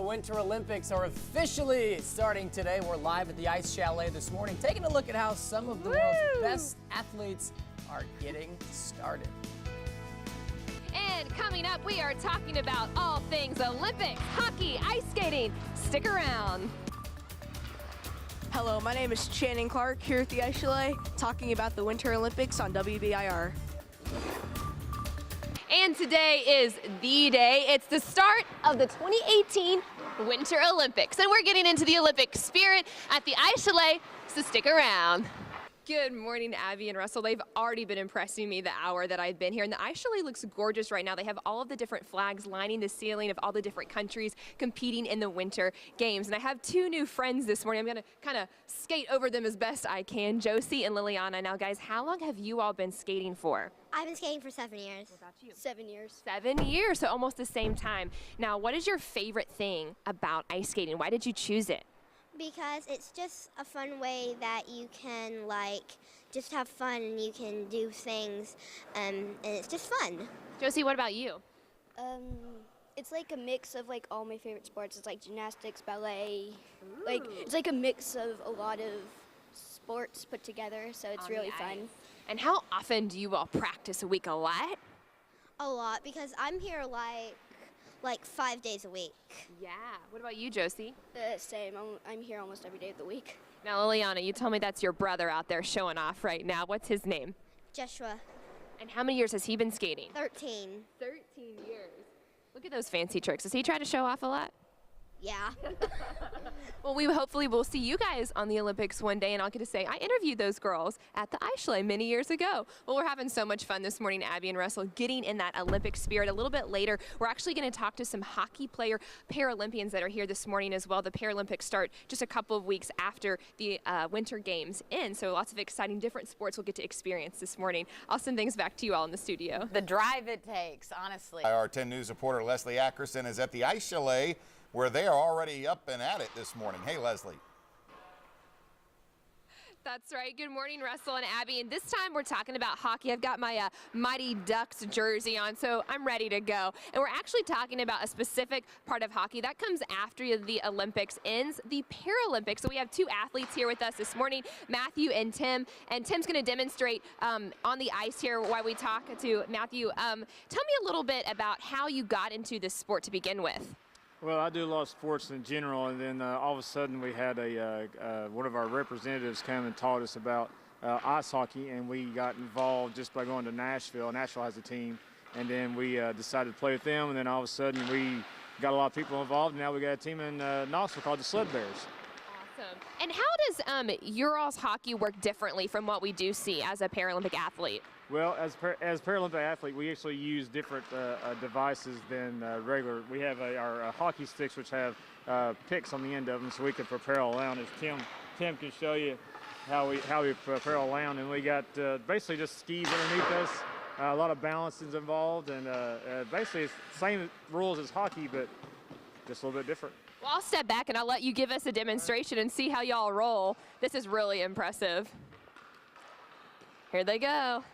Winter Olympics are officially starting today. We're live at the Ice Chalet this morning, taking a look at how some of the world's best athletes are getting started. And coming up, we are talking about all things Olympics, hockey, ice skating. Stick around. Hello, my name is Channing Clark here at the Ice Chalet, talking about the Winter Olympics on WBIR. And today is the day. It's the start of the 2018 Winter Olympics. And we're getting into the Olympic spirit at the Ice Chalet, so stick around. Good morning, Abby and Russell. They've already been impressing me the hour that I've been here. And the Ice Chalet looks gorgeous right now. They have all of the different flags lining the ceiling of all the different countries competing in the Winter Games. And I have two new friends this morning. I'm going to kind of skate over them as best I can, Josie and Liliana. Now, guys, how long have you all been skating for? I've been skating for 7 years. What about you? 7 years. 7 years, so almost the same time. Now, what is your favorite thing about ice skating? Why did you choose it? Because it's just a fun way that you can, just have fun and you can do things, and it's just fun. Josie, what about you? It's like a mix of all my favorite sports. It's like gymnastics, ballet. It's like a mix of a lot of sports put together, so it's really fun. And how often do you all practice a week? A lot? A lot, because I'm here like 5 days a week. Yeah. What about you, Josie? Same. I'm here almost every day of the week. Now, Liliana, you told me that's your brother out there showing off right now. What's his name? Joshua. And how many years has he been skating? 13. 13 years. Look at those fancy tricks. Does he try to show off a lot? Yeah. Well, we hopefully will see you guys on the Olympics one day, and I'll get to say I interviewed those girls at the Ice Chalet many years ago. Well, we're having so much fun this morning, Abby and Russell, getting in that Olympic spirit. A little bit later, we're actually going to talk to some hockey player Paralympians that are here this morning as well. The Paralympics start just a couple of weeks after the Winter Games end, so lots of exciting different sports we'll get to experience this morning. I'll send things back to you all in the studio. The drive it takes, honestly. Our 10 News reporter Leslie Ackerson is at the Ice Chalet, where they are already up and at it this morning. Hey, Leslie. That's right. Good morning, Russell and Abby. And this time we're talking about hockey. I've got my Mighty Ducks jersey on, so I'm ready to go. And we're actually talking about a specific part of hockey that comes after the Olympics ends, the Paralympics. So we have two athletes here with us this morning, Matthew and Tim. And Tim's going to demonstrate on the ice here while we talk to Matthew. Tell me a little bit about how you got into this sport to begin with. Well, I do a lot of sports in general, and then all of a sudden we had one of our representatives come and taught us about ice hockey, and we got involved just by going to Nashville. Nashville has a team, and then we decided to play with them, and then all of a sudden we got a lot of people involved, and now we got a team in Knoxville called the Sled Bears. Awesome. And how does your all's hockey work differently from what we do see as a Paralympic athlete? Well, as Paralympic athlete, we actually use different devices than regular. We have our hockey sticks, which have picks on the end of them, so we can propel around. As Tim can show you how we propel around, and we got basically just skis underneath us. A lot of balance is involved, and basically it's the same rules as hockey, but just a little bit different. Well, I'll step back and I'll let you give us a demonstration and see how y'all roll. This is really impressive. Here they go.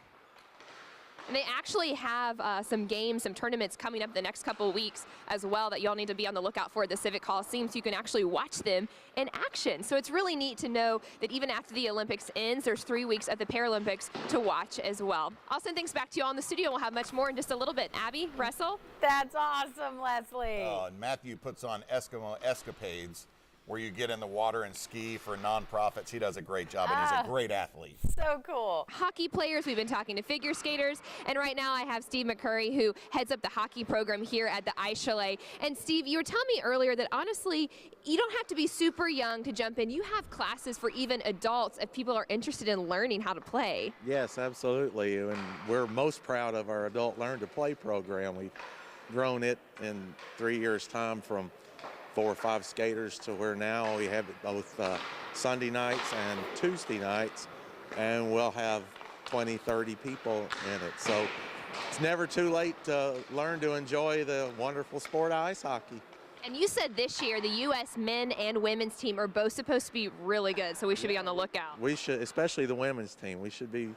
And they actually have some games, some tournaments coming up the next couple of weeks as well that y'all need to be on the lookout for at the Civic Coliseum, so you can actually watch them in action. So it's really neat to know that even after the Olympics ends, there's 3 weeks of the Paralympics to watch as well. I'll send things back to you all in the studio. We'll have much more in just a little bit. Abby, Russell? That's awesome, Leslie. And Matthew puts on Eskimo Escapades, where you get in the water and ski for nonprofits. He does a great job, and he's a great athlete. So cool. Hockey players, we've been talking to figure skaters, and right now I have Steve McCurry, who heads up the hockey program here at the Ice Chalet. And Steve, you were telling me earlier that honestly, you don't have to be super young to jump in. You have classes for even adults if people are interested in learning how to play. Yes, absolutely, and we're most proud of our Adult Learn to Play program. We've grown it in 3 years' time from 4 or 5 skaters to where now we have it both Sunday nights and Tuesday nights, and we'll have 20, 30 people in it. So it's never too late to learn to enjoy the wonderful sport of ice hockey. And you said this year the U.S. men and women's team are both supposed to be really good, so we should be on the lookout. We should, especially the women's team. We should be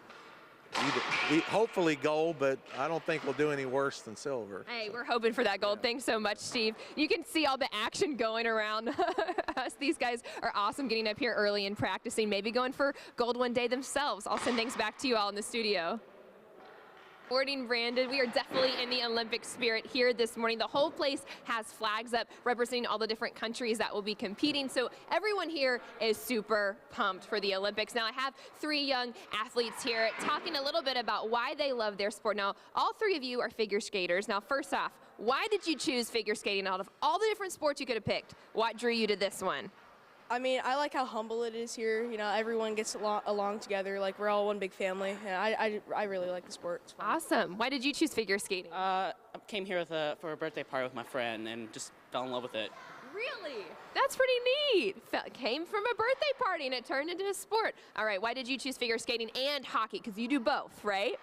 hopefully gold, but I don't think we'll do any worse than silver. Hey, we're hoping for that gold. Thanks so much, Steve. You can see all the action going around us. These guys are awesome getting up here early and practicing, maybe going for gold one day themselves. I'll send things back to you all in the studio. Morning, Brandon. We are definitely in the Olympic spirit here this morning. The whole place has flags up representing all the different countries that will be competing. So everyone here is super pumped for the Olympics. Now I have 3 young athletes here talking a little bit about why they love their sport. Now, all 3 of you are figure skaters. Now, first off, why did you choose figure skating out of all the different sports you could have picked? What drew you to this one? I mean, I like how humble it is here. You know, everyone gets along together. Like, we're all one big family. And I really like the sport. It's fun. Awesome. Why did you choose figure skating? I came here for a birthday party with my friend and just fell in love with it. Really? That's pretty neat. Came from a birthday party and it turned into a sport. All right, why did you choose figure skating and hockey? Because you do both, right?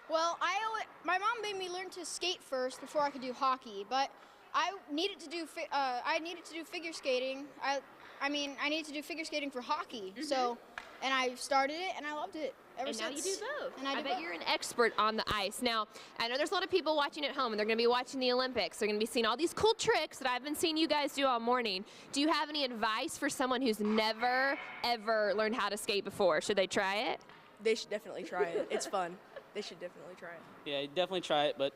Well, my mom made me learn to skate first before I could do hockey, but I needed to do figure skating. I needed to do figure skating for hockey. So, and I started it and I loved it ever since. Now you do both. And I bet you're an expert on the ice. Now, I know there's a lot of people watching at home and they're going to be watching the Olympics. They're going to be seeing all these cool tricks that I've been seeing you guys do all morning. Do you have any advice for someone who's never, ever learned how to skate before? Should they try it? They should definitely try it. It's fun. They should definitely try it. Yeah, definitely try it, but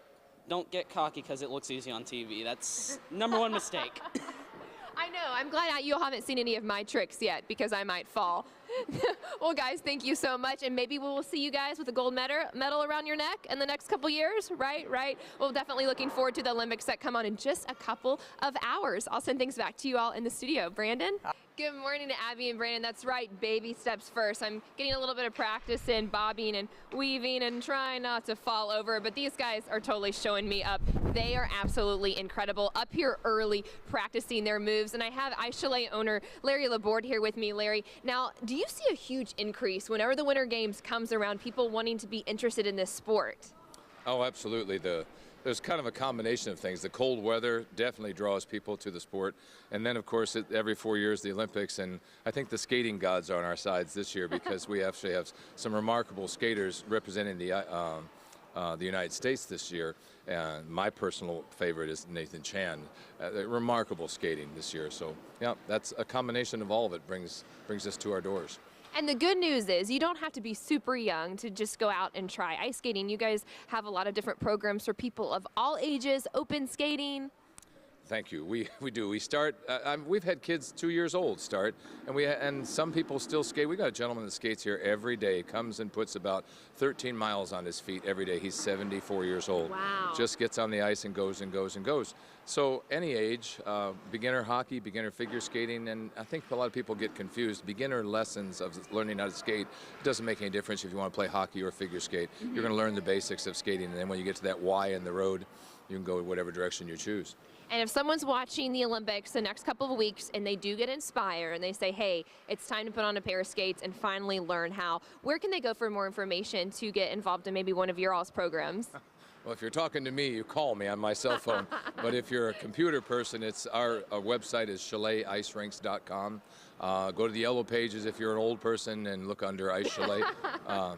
don't get cocky because it looks easy on TV. That's #1 mistake. I know. I'm glad you all haven't seen any of my tricks yet because I might fall. Well, guys, thank you so much. And maybe we'll see you guys with a gold medal around your neck in the next couple years, right? Well, definitely looking forward to the Olympics that come on in just a couple of hours. I'll send things back to you all in the studio. Brandon? Good morning to Abby and Brandon. That's right, baby steps first. I'm getting a little bit of practice in bobbing and weaving and trying not to fall over, but these guys are totally showing me up. They are absolutely incredible. Up here early practicing their moves, and I have Ice Chalet owner Larry Laborde here with me. Larry, now, do you see a huge increase whenever the Winter Games comes around, people wanting to be interested in this sport? Oh, absolutely. There's kind of a combination of things. The cold weather definitely draws people to the sport. And then, of course, every 4 years, the Olympics. And I think the skating gods are on our sides this year because we actually have some remarkable skaters representing the United States this year. And my personal favorite is Nathan Chan. Remarkable skating this year. So, yeah, that's a combination of all of it brings us to our doors. And the good news is you don't have to be super young to just go out and try ice skating. You guys have a lot of different programs for people of all ages, open skating. Thank you. We do. We start. We've had kids 2 years old start, and some people still skate. We got a gentleman that skates here every day. Comes and puts about 13 miles on his feet every day. He's 74 years old. Wow. Just gets on the ice and goes and goes and goes. So any age, beginner hockey, beginner figure skating, and I think a lot of people get confused. Beginner lessons of learning how to skate, it doesn't make any difference if you want to play hockey or figure skate. You're going to learn the basics of skating, and then when you get to that Y in the road, you can go whatever direction you choose. And if someone's watching the Olympics the next couple of weeks and they do get inspired and they say, hey, it's time to put on a pair of skates and finally learn how, where can they go for more information to get involved in maybe one of your all's programs? Well, if you're talking to me, you call me on my cell phone. But if you're a computer person, our website is chaletIceRinks.com. Go to the yellow pages if you're an old person and look under Ice Chalet.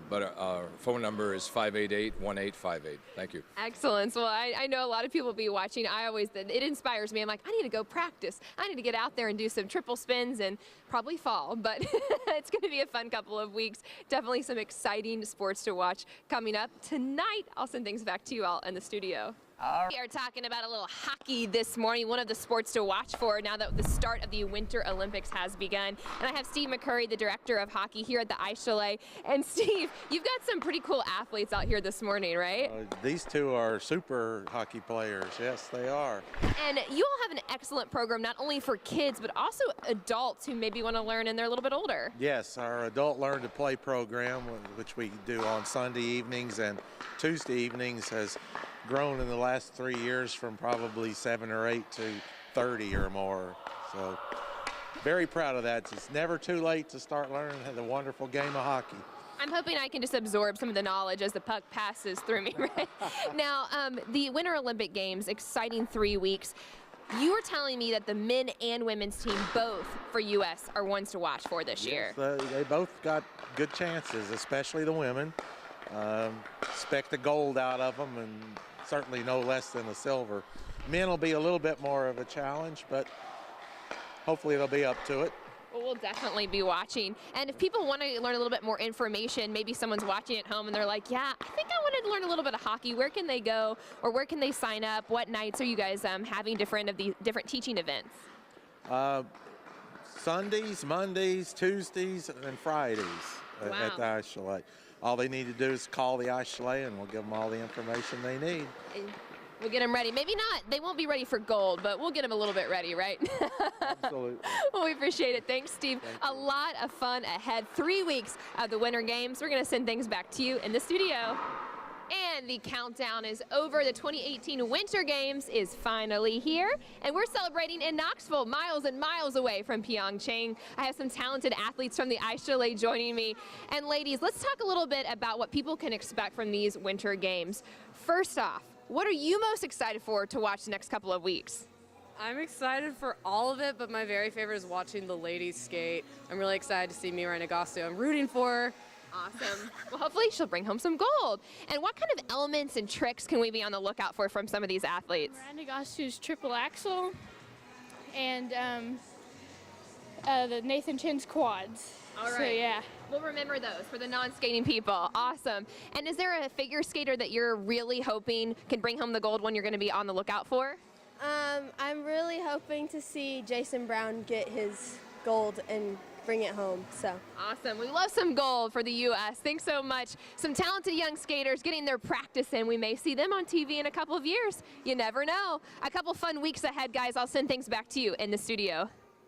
But our phone number is 588-1858. Thank you. Excellent. Well, I know a lot of people will be watching. It inspires me. I'm like, I need to go practice. I need to get out there and do some triple spins and probably fall. But it's going to be a fun couple of weeks. Definitely some exciting sports to watch coming up tonight. I'll send things back to you all in the studio. We are talking about a little hockey this morning, one of the sports to watch for now that the start of the Winter Olympics has begun. And I have Steve McCurry, the director of hockey here at the Ice Chalet. And Steve, you've got some pretty cool athletes out here this morning, right? These two are super hockey players. Yes, they are. And you all have an excellent program, not only for kids, but also adults who maybe want to learn and they're a little bit older. Yes, our adult learn to play program, which we do on Sunday evenings and Tuesday evenings, has grown in the last 3 years from probably 7 or 8 to 30 or more. So very proud of that. It's never too late to start learning the wonderful game of hockey. I'm hoping I can just absorb some of the knowledge as the puck passes through me, right? Now, the Winter Olympic Games, exciting 3 weeks. You were telling me that the men and women's team, both for U.S., are ones to watch for this year. They both got good chances, especially the women. Expect a gold out of them, and certainly no less than a silver. Men will be a little bit more of a challenge, but hopefully they'll be up to it. Well, we'll definitely be watching. And if people want to learn a little bit more information, maybe someone's watching at home and they're like, yeah, I think I wanted to learn a little bit of hockey. Where can they go, or where can they sign up? What nights are you guys having different teaching events? Sundays, Mondays, Tuesdays, and Fridays at the Ice Chalet. All they need to do is call the Ice Chalet, and we'll give them all the information they need. And we'll get them ready. Maybe not, they won't be ready for gold, but we'll get them a little bit ready, right? Absolutely. Well, we appreciate it. Thanks, Steve. A lot of fun ahead. 3 weeks of the Winter Games. We're going to send things back to you in the studio. And the countdown is over. The 2018 Winter Games is finally here, and we're celebrating in Knoxville, miles and miles away from Pyeongchang. I have some talented athletes from the Ice Chalet joining me. And ladies, let's talk a little bit about what people can expect from these Winter Games. First off, what are you most excited for to watch the next couple of weeks? I'm excited for all of it, but my very favorite is watching the ladies skate. I'm really excited to see Mira Nagastu. I'm rooting for her. Awesome. Well, hopefully she'll bring home some gold. And what kind of elements and tricks can we be on the lookout for from some of these athletes? Miranda Gostu's triple axel and the Nathan Chin's quads. All right. So, yeah. We'll remember those for the non-skating people. Awesome. And is there a figure skater that you're really hoping can bring home the gold one you're going to be on the lookout for? I'm really hoping to see Jason Brown get his gold and bring it home. So awesome. We love some gold for the U.S. Thanks so much. Some talented young skaters getting their practice in. We may see them on TV in a couple of years. You never know. A couple fun weeks ahead, guys. I'll send things back to you in the studio.